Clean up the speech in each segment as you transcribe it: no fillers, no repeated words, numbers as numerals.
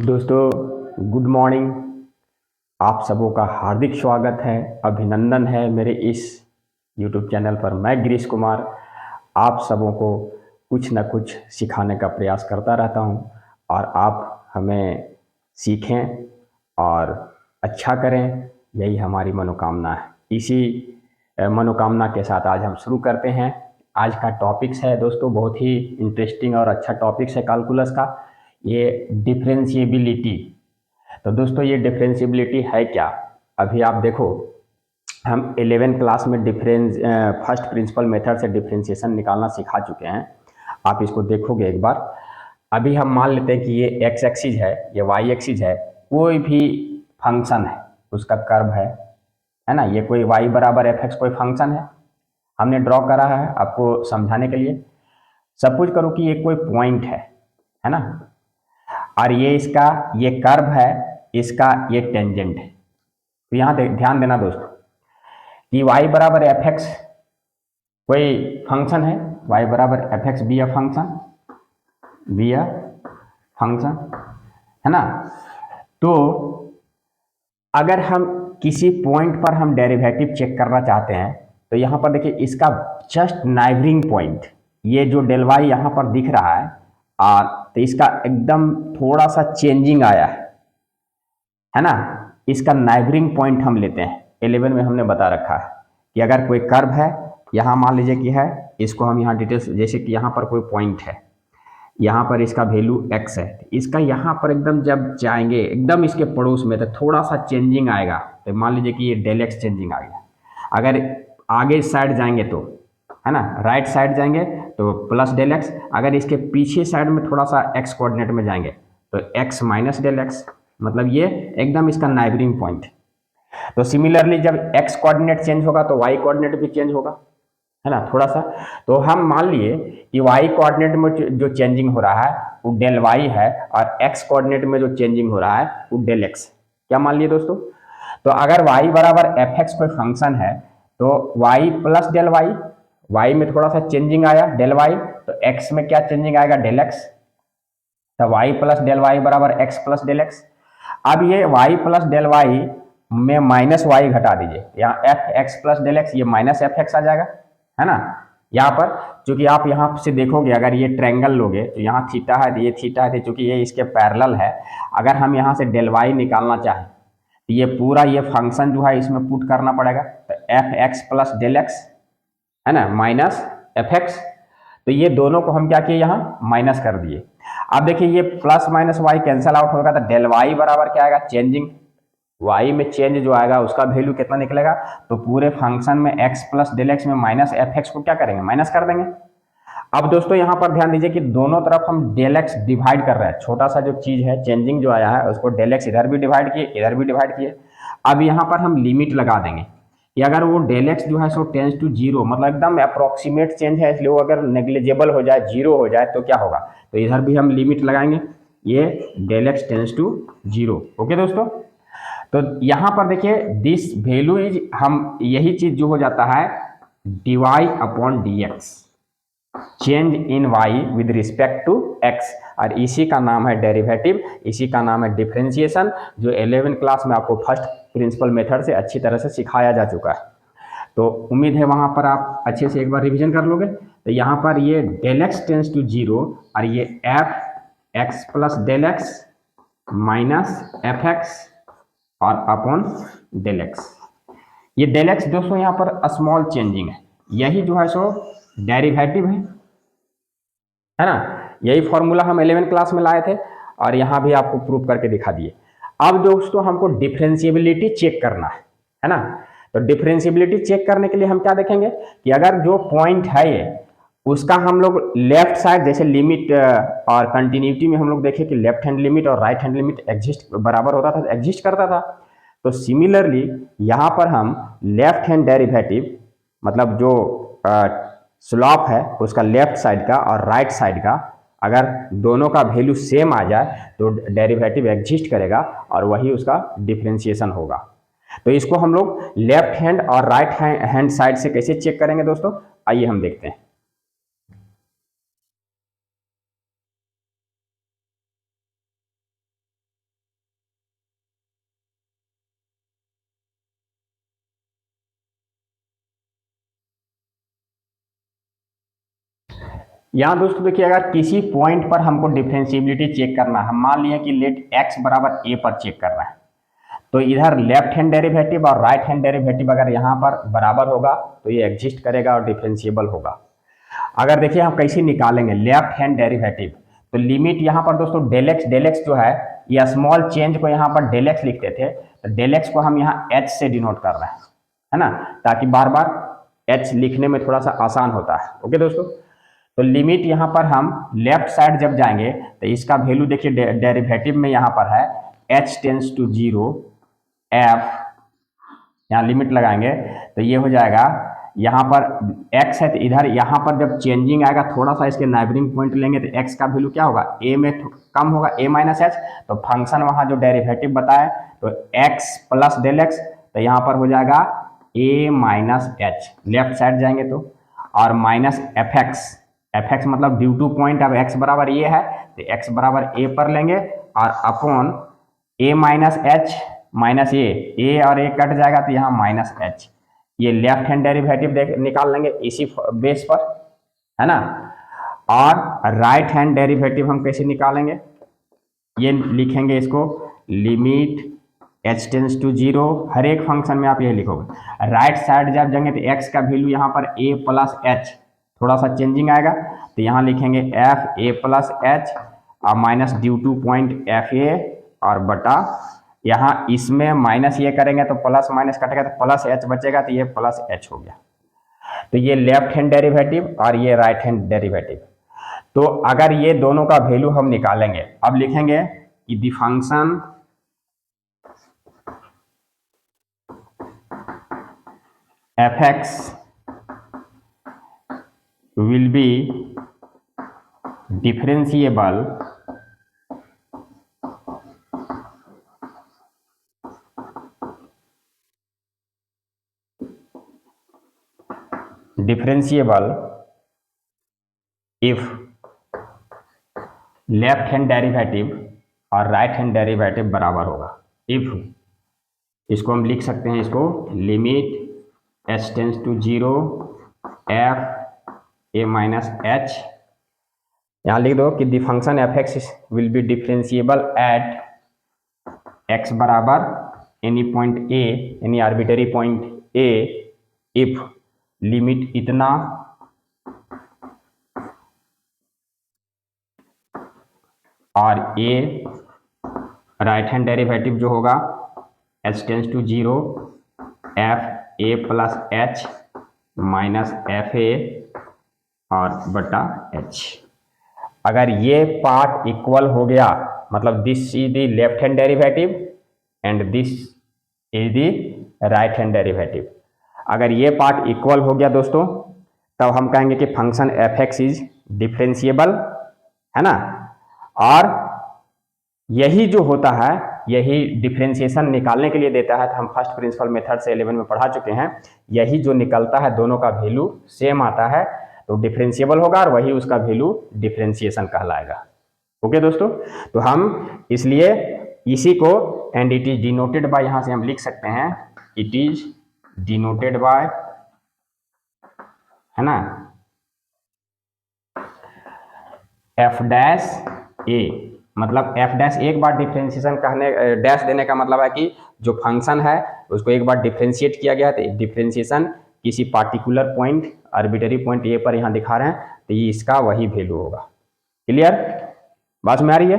दोस्तों good morning. आप सबों का हार्दिक स्वागत है, अभिनंदन है मेरे इस यूट्यूब चैनल पर। मैं गिरीश कुमार आप सबों को कुछ न कुछ सिखाने का प्रयास करता रहता हूं और आप हमें सीखें और अच्छा करें, यही हमारी मनोकामना है। इसी मनोकामना के साथ आज हम शुरू करते हैं। आज का टॉपिक्स है दोस्तों बहुत ही इंटरेस्टिंग और अच्छा टॉपिक्स है कैलकुलस का, ये डिफरेंशिएबिलिटी। तो दोस्तों ये डिफरेंशिएबिलिटी है क्या? अभी आप देखो, हम 11 क्लास में फर्स्ट प्रिंसिपल मेथड से डिफरेंशिएशन निकालना सिखा चुके हैं। आप इसको देखोगे एक बार। अभी हम मान लेते हैं कि ये एक्स एक्सिस है, ये वाई एक्सिस है, कोई भी फंक्शन है, उसका कर्व है ना। ये कोई y बराबर एफ एक्स कोई फंक्शन है, हमने ड्रॉ करा है आपको समझाने के लिए। सपोज करो कि ये कोई पॉइंट है ना, और ये कर्व है, इसका ये टेंजेंट है। तो यहाँ ध्यान देना दोस्तों कि y बराबर एफ एक्स कोई फंक्शन है, y बराबर F x be a function है ना। तो अगर हम किसी पॉइंट पर हम डेरिवेटिव चेक करना चाहते हैं तो यहाँ पर देखिए, इसका जस्ट नाइबरिंग पॉइंट, ये जो डेल वाई यहाँ पर दिख रहा है, और तो इसका एकदम थोड़ा सा चेंजिंग आया है ना। इसका नाइबरिंग पॉइंट हम लेते हैं। 11 में हमने बता रखा है कि अगर कोई कर्व है, यहाँ मान लीजिए कि है, इसको हम यहाँ डिटेल्स, जैसे कि यहाँ पर कोई पॉइंट है, यहाँ पर इसका वैल्यू x है, इसका यहाँ पर एकदम जब जाएंगे एकदम इसके पड़ोस में तो थोड़ा सा चेंजिंग आएगा। तो मान लीजिए कि ये डेल एक्स चेंजिंग आ गया। अगर आगे साइड जाएंगे तो है ना, राइट साइड जाएंगे तो प्लस डेल एक्स। अगर इसके पीछे साइड में थोड़ा सा x कोऑर्डिनेट में जाएंगे तो x माइनस डेल एक्स, मतलब ये एकदम इसका नाइबरिंग पॉइंट। तो सिमिलरली जब x कोऑर्डिनेट चेंज होगा तो y कोऑर्डिनेट भी चेंज होगा, है ना, थोड़ा सा। तो हम मान लिए कि y कोऑर्डिनेट में जो चेंजिंग हो रहा है वो डेल y है, और x कोऑर्डिनेट में जो चेंजिंग हो रहा है वो डेल x। क्या मान लिए दोस्तों? तो अगर y बराबर एफ एक्स कोई फंक्शन है तो y plus del y, y में थोड़ा सा चेंजिंग आया डेल y, तो x में क्या चेंजिंग आएगा डेल x। तो y प्लस डेल वाई बराबर x प्लस डेल एक्स। अब ये y प्लस डेल वाई में माइनस वाई घटा दीजिए, यहाँ f x plus del x, ये माइनस एफ एक्स आ जाएगा, है ना। यहाँ पर चूंकि आप यहाँ से देखोगे, अगर ये ट्रायंगल लोगे तो यहाँ थीटा है, ये थीटा है, चूंकि ये इसके पैरेलल है। अगर हम यहाँ से डेल वाई निकालना चाहें तो ये पूरा ये फंक्शन जो है इसमें पुट करना पड़ेगा। तो f x plus del x है ना, माइनस एफ एक्स। तो ये दोनों को हम क्या किए, यहाँ माइनस कर दिए। अब देखिए ये plus minus y cancel out होगा, तो डेल वाई बराबर क्या आएगा, चेंजिंग। y में चेंज जो आएगा उसका वैल्यू कितना निकलेगा, तो पूरे फंक्शन में x प्लस डेल एक्स में माइनस एफ एक्स को क्या करेंगे, माइनस कर देंगे। अब दोस्तों यहाँ पर ध्यान दीजिए कि दोनों तरफ हम डेल एक्स डिवाइड कर रहे हैं। छोटा सा जो चीज है चेंजिंग जो आया है उसको डेल एक्स इधर भी डिवाइड किए, इधर भी डिवाइड किए। अब यहाँ पर हम लिमिट लगा देंगे कि अगर वो डेल एक्स जो है सो टेंस टू जीरो, मतलब एकदम अप्रोक्सीमेट चेंज है, इसलिए वो अगर नेग्लिजिबल हो जाए, जीरो हो जाए तो क्या होगा, तो इधर भी हम लिमिट लगाएंगे, ये del x tends to zero. Okay दोस्तों, तो यहां पर देखिए दिस वैल्यू इज, हम यही चीज जो हो जाता है dy upon dx, change in y with respect to x, और इसी का नाम है डेरिवेटिव, इसी का नाम है डिफरेंशिएशन, जो 11 क्लास में आपको फर्स्ट प्रिंसिपल मेथड से अच्छी तरह से सिखाया जा चुका है। तो उम्मीद है वहां पर आप अच्छे से एक बार रिवीजन कर लोगे। तो यहाँ पर ये del x tends to zero, और ये f x plus del x minus f x और अपॉन डेल एक्स। ये डेल एक्स दोस्तों यहाँ पर स्मॉल चेंजिंग है, यही जो है सो डेरिवेटिव है ना। यही फॉर्मूला हम 11 क्लास में लाए थे और यहाँ भी आपको प्रूव करके दिखा दिए। अब दोस्तों हमको डिफरेंशिएबिलिटी चेक करना है ना। तो डिफरेंशिएबिलिटी चेक करने के लिए हम क्या देखेंगे कि अगर जो पॉइंट है ये, उसका हम लोग लेफ्ट साइड, जैसे लिमिट और कंटिन्यूटी में हम लोग देखें कि लेफ्ट हैंड लिमिट और राइट हैंड लिमिट एग्जिस्ट बराबर होता था, एग्जिस्ट करता था। तो सिमिलरली यहाँ पर हम लेफ्ट हैंड डेरिवेटिव, मतलब जो स्लॉप है उसका लेफ्ट साइड का और राइट साइड का, अगर दोनों का वैल्यू सेम आ जाए तो डेरिवेटिव एग्जिस्ट करेगा और वही उसका डिफरेंशिएशन होगा। तो इसको हम लोग लेफ्ट हैंड और राइट हैंड साइड से कैसे चेक करेंगे दोस्तों, आइए हम देखते हैं। यहाँ दोस्तों देखिए, अगर किसी पॉइंट पर हमको डिफरेंशिएबिलिटी चेक करना है, हम मान लिए कि लेट एक्स बराबर ए पर चेक करना है, तो इधर लेफ्ट हैंड डेरिवेटिव और राइट हैंड डेरिवेटिव अगर यहाँ पर बराबर होगा तो ये एग्जिस्ट करेगा और डिफरेंशिएबल होगा। अगर देखिए हम कैसे निकालेंगे लेफ्ट हैंड डेरिवेटिव, तो लिमिट यहाँ पर दोस्तों डेल एक्स जो है, ये स्मॉल चेंज को यहाँ पर डेल एक्स लिखते थे, तो डेल एक्स को हम यहाँ एच से डिनोट कर रहे हैं, है ना, ताकि बार बार एच लिखने में थोड़ा सा आसान होता है। ओके दोस्तों, तो लिमिट यहाँ पर हम लेफ्ट साइड जब जाएंगे तो इसका वैल्यू देखिए डेरिवेटिव में यहाँ पर है h टेंस टू 0 f, यहाँ लिमिट लगाएंगे तो ये हो जाएगा, यहाँ पर x है तो इधर यहाँ पर जब चेंजिंग आएगा थोड़ा सा इसके नाइबरिंग पॉइंट लेंगे तो x का वैल्यू क्या होगा, a में कम होगा, a माइनस एच, तो फंक्शन वहाँ जो डेरिवेटिव बताए तो x प्लस डेल एक्स, तो यहाँ पर हो जाएगा a minus H, left side जाएंगे तो, और माइनस एफ एक्स मतलब ड्यू टू पॉइंट, अब x बराबर ये है तो x बराबर a पर लेंगे और upon a minus h minus a और a कट जाएगा तो यहाँ माइनस एच, ये लेफ्ट हैंड डेरिवेटिव निकाल लेंगे इसी बेस पर, है ना। और राइट हैंड डेरिवेटिव हम कैसे निकालेंगे, ये लिखेंगे इसको लिमिट h टेंस टू 0, हर एक फंक्शन में आप ये लिखोगे, राइट साइड जब जाएंगे तो x का वैल्यू यहाँ पर a प्लस एच, थोड़ा सा चेंजिंग आएगा तो यहाँ लिखेंगे एफ ए प्लस एच और minus due two point F a और बटा, यहाँ इसमें माइनस ये करेंगे तो प्लस माइनस कटेगा तो प्लस एच बचेगा, तो ये प्लस एच हो गया। तो ये लेफ्ट हैंड डेरिवेटिव और ये राइट हैंड डेरिवेटिव। तो अगर ये दोनों का वैल्यू हम निकालेंगे, अब लिखेंगे कि the function f x will be differentiable if left hand derivative और राइट हैंड डेरिवेटिव बराबर होगा। इफ, इसको हम लिख सकते हैं, इसको limit h tends to 0 f a minus h, यहाँ लिख दो कि the function f x will be differentiable at x बराबर any point a, any arbitrary point a, if limit इतना और ए राइट हैंड डेरिवेटिव जो होगा h tends to 0 f a plus h minus f a और बटा h। अगर ये part equal हो गया, मतलब this is the left hand derivative and this is the right hand derivative, अगर ये पार्ट इक्वल हो गया दोस्तों, तब हम कहेंगे कि function f x is differentiable, है ना। और यही जो होता है, यही डिफरेंशिएशन निकालने के लिए देता है, तो हम फर्स्ट प्रिंसिपल मेथड से 11 में पढ़ा चुके हैं, यही जो निकलता है दोनों का वैल्यू सेम आता है तो डिफरेंशिएबल होगा और वही उसका वैल्यू डिफरेंशिएशन कहलाएगा। ओके दोस्तों, तो हम इसलिए इसी को and it is denoted by, यहां से हम लिख सकते हैं इट इज डिनोटेड बाय, है ना, एफ डैश ए, मतलब एफ डैश एक बार डिफरेंशिएशन कहने, डैश देने का मतलब है कि जो फंक्शन है उसको एक बार डिफरेंशिएट किया गया है, तो डिफरेंशिएशन किसी पार्टिकुलर पॉइंट, आर्बिटरी पॉइंट ए पर यहाँ दिखा रहे हैं, तो ये इसका वही वैल्यू होगा। क्लियर, बात में आ रही है।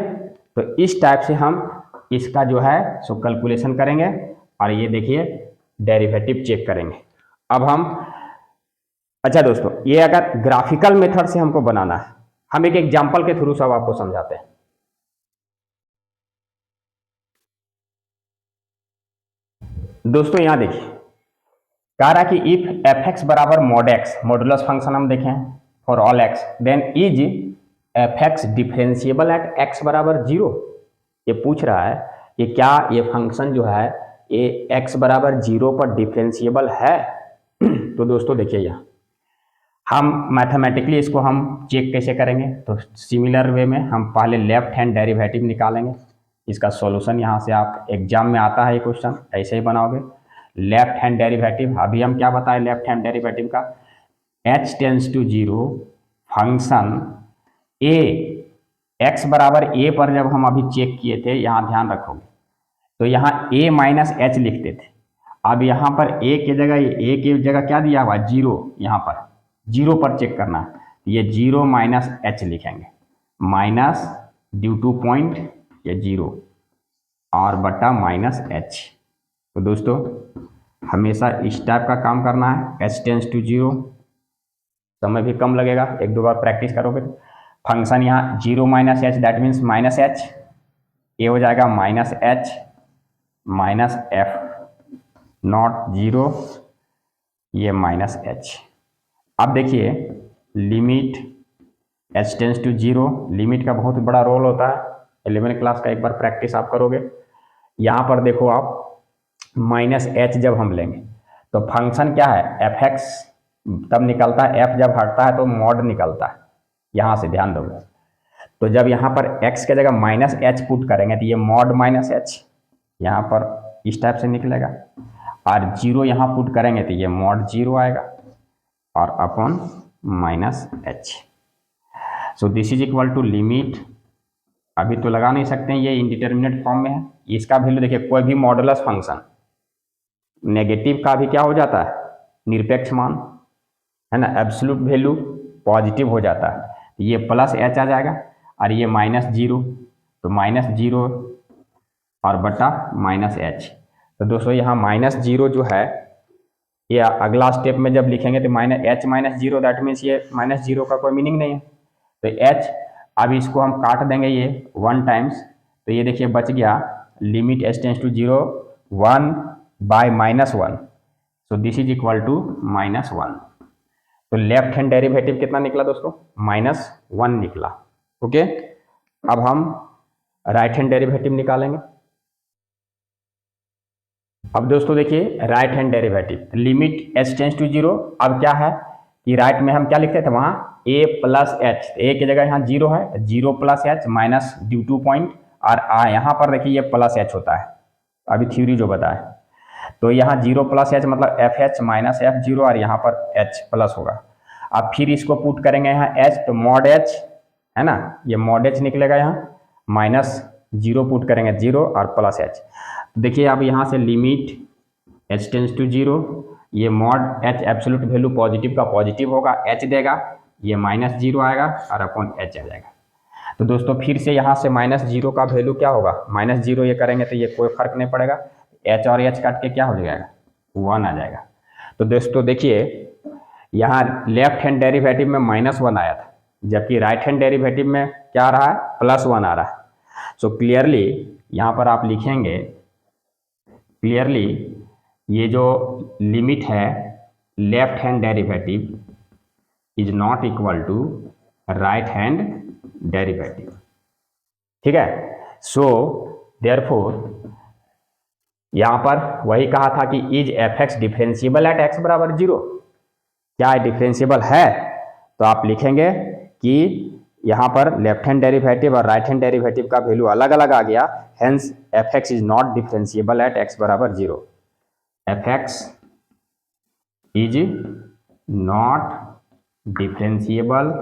तो इस टाइप से हम इसका जो है सो कैलकुलेशन करेंगे और ये देखिए डेरिवेटिव चेक करेंगे। अब हम, अच्छा दोस्तों, ये अगर ग्राफिकल मेथड से हमको बनाना है, हम एक एग्जांपल के थ्रू सब आपको समझाते हैं। दोस्तों यहाँ देखिए, कह रहा कि इफ एफ एक्स बराबर मॉड एक्स, मॉडुलस फंक्शन हम देखें for all x, then is f x differentiable at x बराबर 0। ये पूछ रहा है कि क्या ये फंक्शन जो है ये एक्स बराबर 0 पर डिफरेंशिएबल है। तो दोस्तों देखिए, यहाँ हम मैथमेटिकली इसको हम चेक कैसे करेंगे, तो सिमिलर वे में हम पहले लेफ्ट हैंड डेरिवेटिव निकालेंगे। इसका सॉल्यूशन यहाँ से आप एग्जाम में आता है, ये क्वेश्चन ऐसे ही बनाओगे। लेफ्ट हैंड डेरिवेटिव, अभी हम क्या बताएं लेफ्ट हैंड डेरिवेटिव का, h tends to 0 function a x बराबर ए पर जब हम अभी चेक किए थे, यहाँ ध्यान रखोगे तो यहाँ a माइनस एच लिखते थे। अब यहाँ पर a की जगह क्या दिया हुआ, जीरो, यहाँ पर जीरो पर चेक करना, ये जीरो माइनस एच लिखेंगे, माइनस ड्यू टू पॉइंट ये जीरो और बटा माइनस एच। तो दोस्तों हमेशा इस टाइप का काम करना है, एच टेंस टू जीरो, समय भी कम लगेगा, एक दो बार प्रैक्टिस करोगे। फंक्शन यहाँ zero minus h that means minus h, ये हो जाएगा minus h minus f naught zero, ये माइनस एच। अब देखिए limit h tends to zero, limit का बहुत बड़ा रोल होता है, 11वीं क्लास का एक बार प्रैक्टिस आप करोगे। यहाँ पर देखो आप माइनस एच जब हम लेंगे तो फंक्शन क्या है, एफ एक्स तब निकलता है, एफ जब हटता है तो मॉड निकलता है, यहाँ से ध्यान दोगे। तो जब यहाँ पर x के जगह माइनस एच पुट करेंगे तो ये मॉड माइनस एच यहाँ पर इस टाइप से निकलेगा, और जीरो यहाँ पुट करेंगे तो ये मॉड जीरो आएगा और upon minus h. So this is equal to limit, अभी तो लगा नहीं सकते हैं, ये इंडिटरमिनेट फॉर्म में है। इसका वैल्यू देखिए, कोई भी मॉडुलस फंक्शन नेगेटिव का भी क्या हो जाता है, निरपेक्ष मान, है ना, एब्सोल्यूट वैल्यू पॉजिटिव हो जाता है। ये प्लस एच आ जाएगा और ये माइनस जीरो, तो माइनस जीरो और बटा माइनस एच। तो दोस्तों यहाँ माइनस जीरो जो है, ये अगला स्टेप में जब लिखेंगे तो minus h minus zero, that means ये माइनस जीरो का कोई मीनिंग नहीं है, तो एच, अब इसको हम काट देंगे ये वन टाइम्स, तो ये देखिए बच गया limit h tends to zero one by minus one, so this is equal to minus one. तो लेफ्ट हैंड डेरिवेटिव कितना निकला दोस्तों, माइनस वन निकला। ओके, अब हम राइट हैंड डेरिवेटिव निकालेंगे। अब दोस्तों देखिए right hand derivative, limit h tends to zero, अब क्या है कि राइट में हम क्या लिखते थे वहाँ a प्लस एच, ए की जगह यहाँ जीरो है, zero plus h minus due two point, और यहाँ पर देखिए ये प्लस एच होता है, अभी थ्योरी जो बताया, तो यहाँ जीरो प्लस एच मतलब F H minus F zero, और यहाँ पर एच प्लस होगा। अब फिर इसको पुट करेंगे यहाँ एच, तो मॉड एच है ना, ये मॉड एच निकलेगा, यहाँ माइनस जीरो पुट करेंगे जीरो और प्लस एच। तो देखिए अब यहाँ से limit h tends to zero, ये mod h absolute value positive का पॉजिटिव होगा, एच देगा, ये माइनस जीरो आएगा और अपॉन एच आ जाएगा। तो दोस्तों फिर से यहाँ से माइनस जीरो का वैल्यू क्या होगा, माइनस जीरो ये करेंगे तो ये कोई फर्क नहीं पड़ेगा, एच और एच काट के क्या हो जाएगा, वन आ जाएगा। तो दोस्तों देखिए यहाँ लेफ्ट हैंड डेरिवेटिव में माइनस वन आया था, जबकि राइट हैंड डेरिवेटिव में क्या आ रहा है, प्लस वन आ रहा है। सो क्लियरली यहाँ पर आप लिखेंगे, क्लियरली ये जो लिमिट है left hand derivative is not equal to right hand derivative, ठीक है। सो देयरफॉर यहाँ पर वही कहा था कि is f x differentiable at x बराबर जीरो, क्या डिफरेंशिएबल है, तो आप लिखेंगे कि यहाँ पर लेफ्ट हैंड डेरिवेटिव और राइट हैंड डेरिवेटिव का वैल्यू अलग अलग आ गया, hence f x is not differentiable at x बराबर zero, f x is not differentiable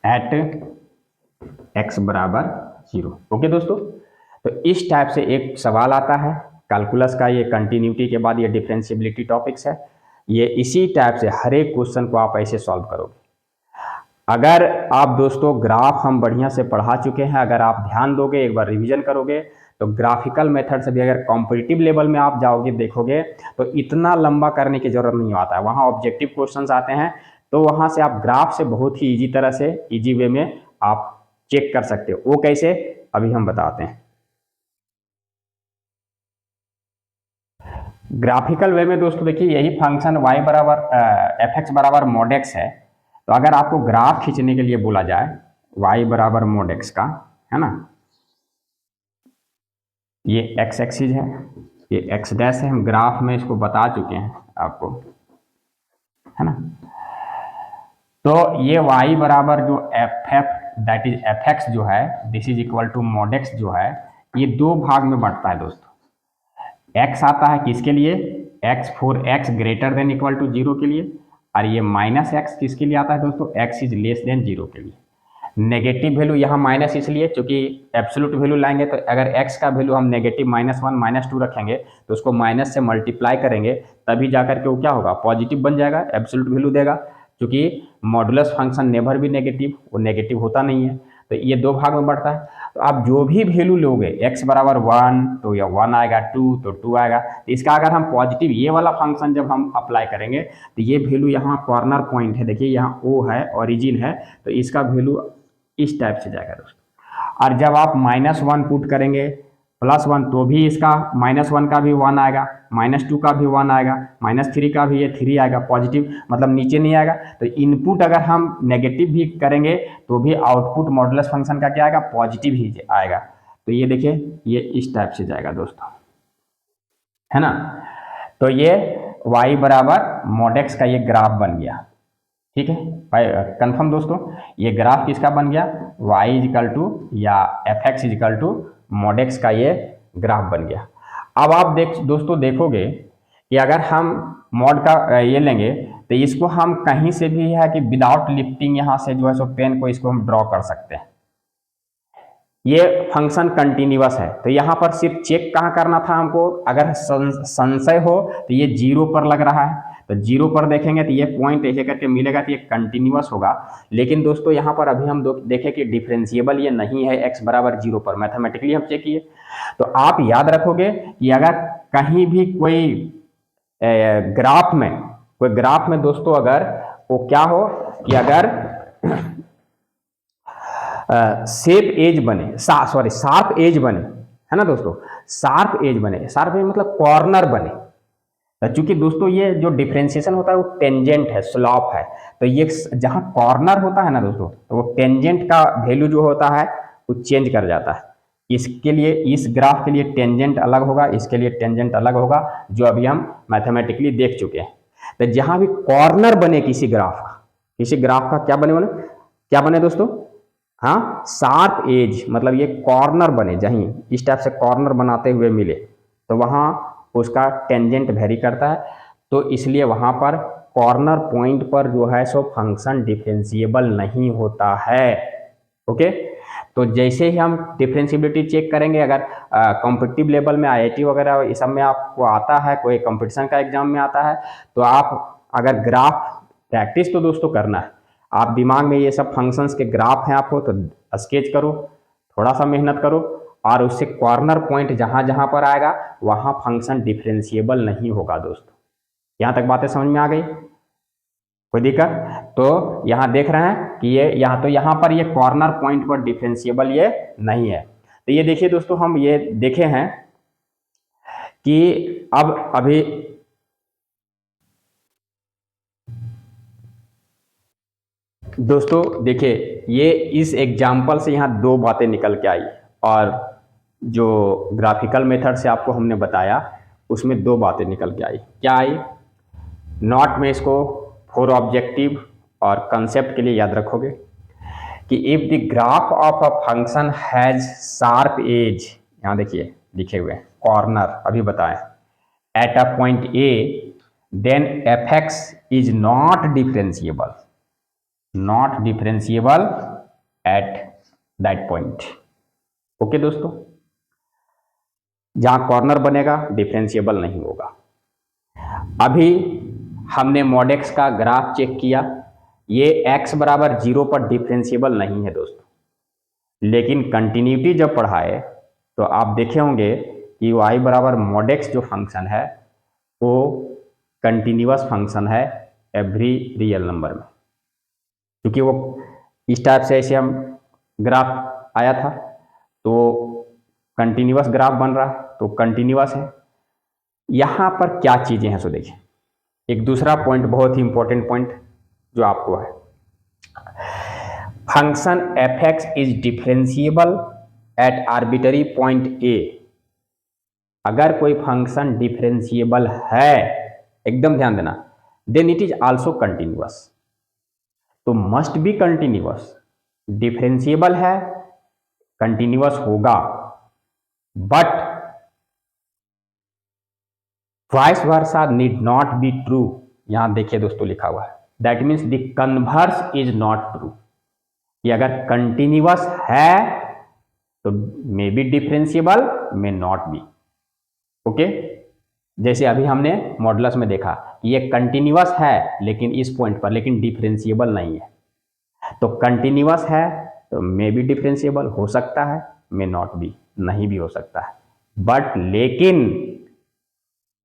at x बराबर जीरो। ओके दोस्तों, तो इस टाइप से एक सवाल आता है कैलकुलस का, ये कंटिन्यूटी के बाद ये डिफरेंशिएबिलिटी टॉपिक्स है, ये इसी टाइप से हर एक क्वेश्चन को आप ऐसे सॉल्व करोगे। अगर आप दोस्तों ग्राफ हम बढ़िया से पढ़ा चुके हैं, अगर आप ध्यान दोगे, एक बार रिवीजन करोगे, तो ग्राफिकल मेथड से भी अगर कॉम्पिटिटिव लेवल में आप जाओगे देखोगे तो इतना लंबा करने की जरूरत नहीं आता है, वहाँ ऑब्जेक्टिव क्वेश्चंस आते हैं, तो वहाँ से आप ग्राफ से बहुत ही ईजी तरह से, ईजी वे में आप चेक कर सकते हो। वो कैसे, अभी हम बताते हैं। ग्राफिकल वे में दोस्तों देखिए यही फंक्शन y बराबर एफ एक्स बराबर मॉड एक्स है, तो अगर आपको ग्राफ खींचने के लिए बोला जाए y बराबर मॉड एक्स का, है ना, ये x एक्सिस है, ये x डैश है, हम ग्राफ में इसको बता चुके हैं आपको, है ना। तो ये y बराबर जो f f that is f x जो है, this is equal to mod x जो है, ये दो भाग में बढ़ता है दोस्तों। x आता है किसके लिए, x for x greater than equal to zero के लिए, और ये माइनस एक्स किसके लिए आता है दोस्तों, x is less than zero के लिए। नेगेटिव वैल्यू यहाँ माइनस इसलिए क्योंकि एब्सोल्यूट वैल्यू लाएंगे तो अगर x का वैल्यू हम नेगेटिव -1 -2 रखेंगे तो उसको माइनस से मल्टीप्लाई करेंगे तभी जाकर के वो क्या होगा, पॉजिटिव बन जाएगा, एब्सोल्यूट वैल्यू देगा। क्योंकि मॉडुलस फंक्शन नेवर भी नेगेटिव, वो नेगेटिव होता नहीं है। तो ये दो भाग में बढ़ता है। तो आप जो भी वैल्यू लोगे x बराबर 1 तो या 1 आएगा, 2 तो 2 आएगा। तो इसका अगर हम पॉजिटिव ये वाला फंक्शन जब हम अप्लाई करेंगे तो ये वैल्यू यहाँ कॉर्नर पॉइंट है, देखिए यहाँ O है, ओरिजिन है, तो इसका वैल्यू इस टाइप से जाएगा दोस्तों। और जब आप -1 पुट करेंगे +1 तो भी इसका -1 का भी 1 आएगा, -2 का भी 1 आएगा, -3 का भी ये 3 आएगा, पॉजिटिव मतलब नीचे नहीं आएगा। तो इनपुट अगर हम नेगेटिव भी करेंगे तो भी आउटपुट मॉडुलस फंक्शन का क्या आएगा, पॉजिटिव ही आएगा। तो ये देखिए ये इस टाइप से जाएगा दोस्तों, है ना। तो ये y बराबर mod x का ये ग्राफ बन गया, ठीक है कंफर्म दोस्तों। ये ग्राफ किसका बन गया, y इजिकल टू या fx equal to mod x का ये ग्राफ बन गया। अब आप दोस्तों देखोगे कि अगर हम मॉड का ये लेंगे तो इसको हम कहीं से भी है कि विदाउट लिफ्टिंग यहाँ से जो है सो पेन को इसको हम ड्रॉ कर सकते हैं। ये फंक्शन कंटिन्यूअस है तो यहाँ पर सिर्फ चेक कहाँ करना था हमको, अगर संशय हो तो ये 0 पर लग रहा है तो 0 पर देखेंगे तो ये पॉइंट ऐसे करके मिलेगा तो ये कंटिन्यूअस होगा। लेकिन दोस्तों यहाँ पर अभी हम देखें कि डिफरेंशिएबल ये नहीं है x बराबर 0 पर, मैथमेटिकली हम चेक किए। तो आप याद रखोगे कि अगर कहीं भी कोई ग्राफ में दोस्तों अगर वो क्या हो कि अगर शार्प एज बने, है ना दोस्तों, शार्प एज मतलब कॉर्नर बने। चूंकि दोस्तों ये जो डिफरेंशिएशन होता है वो टेंजेंट है, स्लॉप है, तो ये जहां कॉर्नर होता है ना दोस्तों तो वो टेंजेंट का वैल्यू जो होता है वो चेंज कर जाता है। इसके लिए इस ग्राफ के लिए टेंजेंट अलग होगा, इसके लिए टेंजेंट अलग होगा, जो अभी हम मैथमेटिकली देख चुके हैं। तो जहां भी कॉर्नर बने किसी ग्राफ का क्या बने दोस्तों, हाँ शार्प एज मतलब ये कॉर्नर बने, जहीं इस टाइप से कॉर्नर बनाते हुए मिले तो वहां उसका टेंजेंट वेरी करता है। तो इसलिए वहां पर कॉर्नर पॉइंट पर जो है सो फंक्शन डिफरेंशिएबल नहीं होता है। ओके, तो जैसे ही हम डिफरेंशिएबिलिटी चेक करेंगे, अगर कॉम्पिटिटिव लेवल में IIT वगैरह इस सब में आपको आता है, कोई कंपटीशन का एग्जाम में आता है, तो आप अगर ग्राफ प्रैक्टिस तो दोस्तों करना है, आप दिमाग में ये सब फंक्शंस के ग्राफ हैं आपको तो स्केच करो, थोड़ा सा मेहनत करो, और उससे कॉर्नर पॉइंट जहां जहां पर आएगा वहां फंक्शन डिफरेंशिएबल नहीं होगा दोस्तों। यहां तक बातें समझ में आ गई, कोई दिक्कत? तो यहां देख रहे हैं कि ये यहां पर ये कॉर्नर पॉइंट पर डिफरेंशिएबल ये नहीं है। तो ये देखिए दोस्तों, हम ये देखे हैं कि अब अभी दोस्तों देखिए ये इस एग्जाम्पल से यहाँ दो बातें निकल के आई, और जो ग्राफिकल मेथड से आपको हमने बताया उसमें दो बातें निकल के आई। क्या आई? नॉट में इसको फॉर ऑब्जेक्टिव और कंसेप्ट के लिए याद रखोगे कि if the graph of a function has sharp edge, यहाँ देखिए लिखे हुए कॉर्नर, अभी बताएं, at a point a, then fx is not differentiable at that point. Okay दोस्तों, जहां कॉर्नर बनेगा डिफरेंशिएबल नहीं होगा। अभी हमने mod x का ग्राफ चेक किया, ये x बराबर 0 पर डिफरेंशिएबल नहीं है दोस्तों। लेकिन कंटिन्यूटी जब पढ़ाए तो आप देखे होंगे कि y बराबर mod x जो फंक्शन है वो कंटिन्यूअस फंक्शन है एवरी रियल नंबर में। क्योंकि वो इस टाइप से ऐसे हम ग्राफ आया था तो कंटिन्यूअस ग्राफ बन रहा, तो कंटिन्यूअस है। यहाँ पर क्या चीज़ें हैं सो देखिए, एक दूसरा पॉइंट, बहुत ही इंपॉर्टेंट पॉइंट जो आपको है, function fx is differentiable at arbitrary point a. अगर कोई फंक्शन डिफरेंशिएबल है, एकदम ध्यान देना, then it is also continuous. तो मस्ट बी कंटिन्यूअस, डिफरेंशिएबल है, कंटिन्यूअस होगा, but vice versa need not be true. यहां देखिए दोस्तों लिखा हुआ है, that means the converse is not true. ये अगर कंटिन्यूअस है तो may be differentiable, may not be. Okay, जैसे अभी हमने मॉडुलस में देखा कि ये कंटिन्यूअस है लेकिन इस पॉइंट पर, लेकिन डिफरेंशिएबल नहीं है। तो कंटिन्यूअस है तो मे बी डिफरेंशिएबल हो सकता है, मे नॉट बी, नहीं भी हो सकता है। बट लेकिन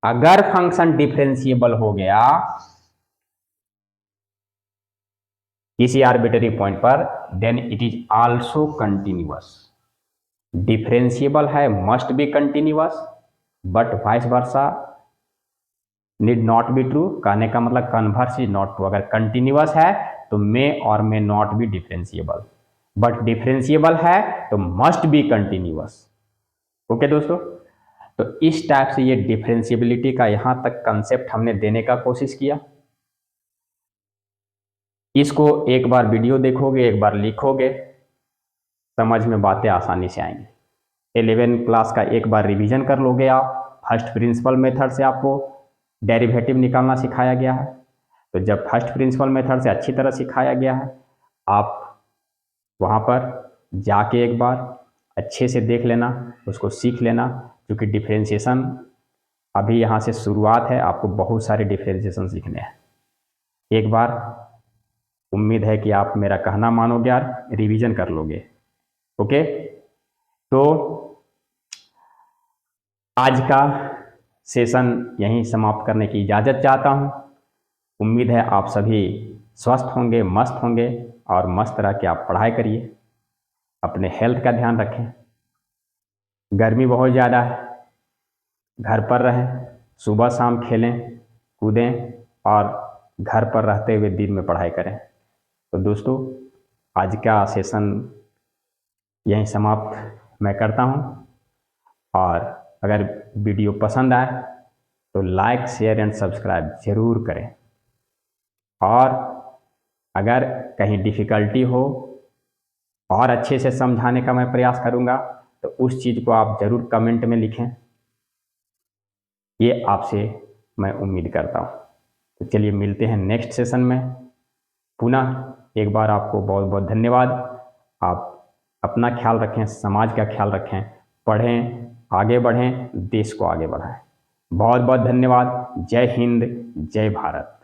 अगर फंक्शन डिफरेंशिएबल हो गया किसी आर्बिट्ररी पॉइंट पर, then it is also continuous. Differentiable है, must be continuous, but vice versa need not be true. कहने का मतलब कन्वर्स इज नॉट ट्रू। अगर कंटिन्यूअस है तो मे और may not be differentiable, but differentiable है तो मस्ट बी कंटिन्यूअस। ओके दोस्तों, तो इस टाइप से ये डिफरेंशिएबिलिटी का यहां तक कंसेप्ट हमने देने का कोशिश किया। इसको एक बार वीडियो देखोगे, एक बार लिखोगे, समझ में बातें आसानी से आएंगी। 11 क्लास का एक बार रिवीजन कर लोगे आप। फर्स्ट प्रिंसिपल मेथड से आपको डेरिवेटिव निकालना सिखाया गया है। तो जब फर्स्ट प्रिंसिपल मेथड से अच्छी तरह सिखाया गया है, आप वहाँ पर जाके एक बार अच्छे से देख लेना, उसको सीख लेना, क्योंकि डिफरेंशिएशन अभी यहाँ से शुरुआत है, आपको बहुत सारे डिफरेंशिएशन सीखने हैं। एक बार उम्मीद है कि आप मेरा कहना मानोगे और रिवीजन कर लोगे। ओके, तो आज का सेशन यहीं समाप्त करने की इजाज़त चाहता हूँ। उम्मीद है आप सभी स्वस्थ होंगे, मस्त होंगे, और मस्त रह के आप पढ़ाई करिए। अपने हेल्थ का ध्यान रखें। गर्मी बहुत ज़्यादा है, घर पर रहें, सुबह शाम खेलें कूदें, और घर पर रहते हुए दिन में पढ़ाई करें। तो दोस्तों, आज का सेशन यहीं समाप्त मैं करता हूँ, और अगर वीडियो पसंद आए तो लाइक, शेयर एंड सब्सक्राइब ज़रूर करें। और अगर कहीं डिफ़िकल्टी हो और अच्छे से समझाने का मैं प्रयास करूँगा, तो उस चीज़ को आप ज़रूर कमेंट में लिखें। ये आपसे मैं उम्मीद करता हूँ। तो चलिए मिलते हैं नेक्स्ट सेशन में। पुनः एक बार आपको बहुत बहुत धन्यवाद। आप अपना ख्याल रखें, समाज का ख्याल रखें, पढ़ें, आगे बढ़ें, देश को आगे बढ़ाएं। बहुत बहुत धन्यवाद। जय हिंद, जय भारत।